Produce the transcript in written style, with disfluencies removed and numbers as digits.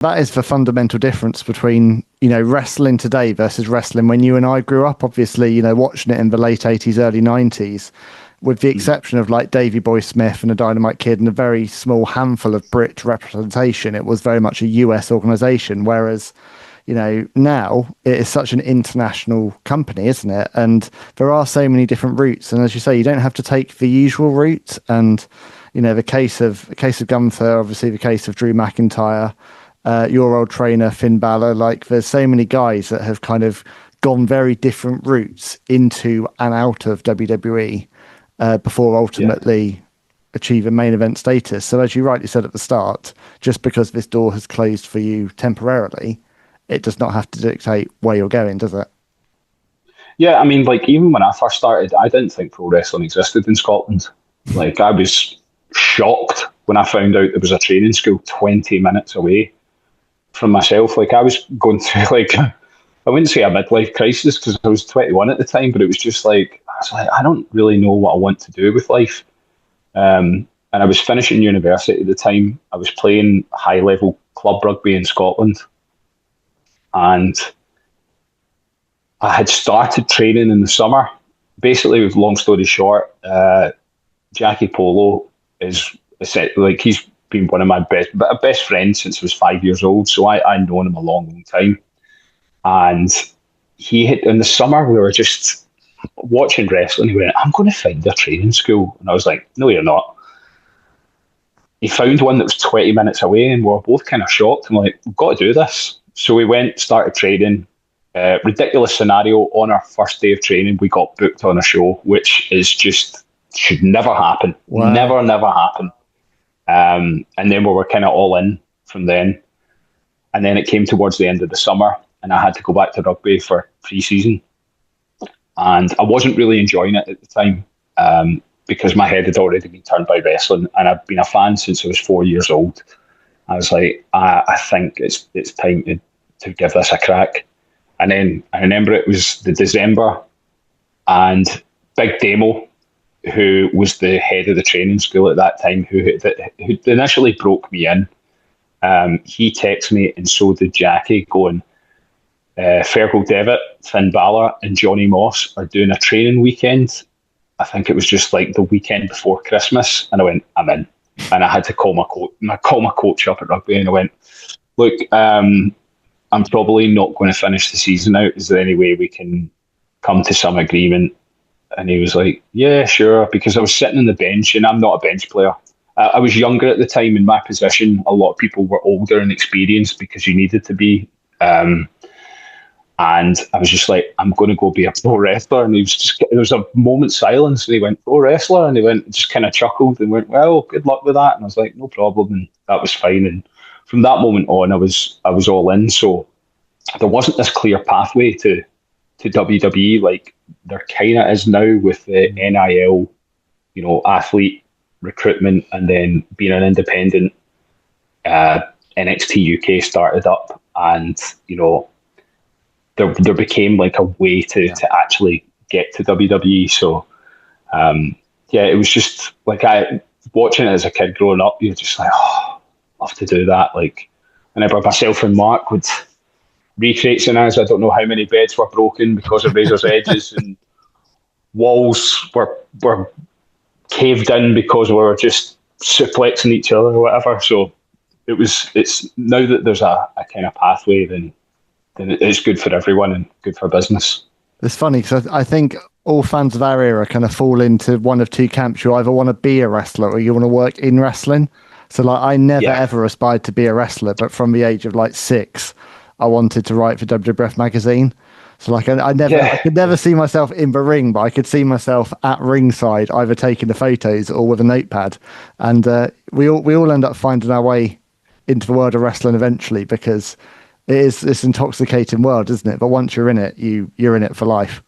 That is the fundamental difference between, wrestling today versus wrestling when you and I grew up. Obviously, watching it in the late 80s, early 90s, with the exception of like Davey Boy Smith and the Dynamite Kid and a very small handful of Brit representation, it was very much a US organization. Whereas, now it is such an international company, isn't it? And there are so many different routes. And as you say, you don't have to take the usual route. And, the case of Gunther, obviously the case of Drew McIntyre, your old trainer, Finn Balor, like there's so many guys that have kind of gone very different routes into and out of WWE before ultimately achieving main event status. So as you rightly said at the start, just because this door has closed for you temporarily, it does not have to dictate where you're going, does it? Yeah, I mean, like, even when I first started, I didn't think pro wrestling existed in Scotland. Like, I was shocked when I found out there was a training school 20 minutes away from myself. Like, I was going through, like, I wouldn't say a midlife crisis because I was 21 at the time, but it was just like, I don't really know what I want to do with life. And I was finishing university at the time. I was playing high-level club rugby in Scotland. And I had started training in the summer. Basically, with long story short, Jackie Polo is like, he's been one of my best friends since I was 5 years old. So I've known him a long time. And in the summer, we were just watching wrestling. He went, I'm going to find a training school. And I was like, no, you're not. He found one that was 20 minutes away, and we were both kind of shocked. I'm like, we've got to do this. So we went, started training. Ridiculous scenario. On our first day of training, we got booked on a show, which is just should never happen. Wow. Never happen. And then we were kind of all in from then. And then it came towards the end of the summer, and I had to go back to rugby for pre-season. And I wasn't really enjoying it at the time because my head had already been turned by wrestling, and I've been a fan since I was 4 years old. I was like, I think it's time to give this a crack. And then I remember it was the December, and Big Demo, who was the head of the training school at that time, who initially broke me in, he texted me, and so did Jackie, going, Fergal Devitt, Finn Balor, and Johnny Moss are doing a training weekend. I think it was just like the weekend before Christmas. And I went, I'm in. And I had to call my coach up at rugby, and I went, look, I'm probably not going to finish the season out. Is there any way we can come to some agreement? And he was like, yeah, sure. Because I was sitting on the bench, and I'm not a bench player. I was younger at the time. In my position, a lot of people were older and experienced because you needed to be. And I was just like, I'm going to go be a pro wrestler. And there was a moment's silence, and he went, pro wrestler? And he went, just kind of chuckled and went, well, good luck with that. And I was like, no problem. And that was fine. And from that moment on, I was all in. So there wasn't this clear pathway to WWE like there kind of is now with the NIL, athlete recruitment, and then being an independent. NXT UK started up, and there became like a way to actually get to WWE. So it was just like watching it as a kid growing up. You're just like, oh, love to do that. Like whenever myself and Mark would recreate scenarios, I don't know how many beds were broken because of Razor's Edges, and walls were caved in because we were just suplexing each other or whatever. So it's now that there's a kind of pathway, then it's good for everyone and good for business. It's funny because I think all fans of our era kind of fall into one of two camps. You either want to be a wrestler or you want to work in wrestling. So like I never ever aspired to be a wrestler, but from the age of like 6, I wanted to write for WWF magazine. So like I could never see myself in the ring, but I could see myself at ringside, either taking the photos or with a notepad. And we all end up finding our way into the world of wrestling eventually, because it is this intoxicating world, isn't it? But once you're in it, you're in it for life.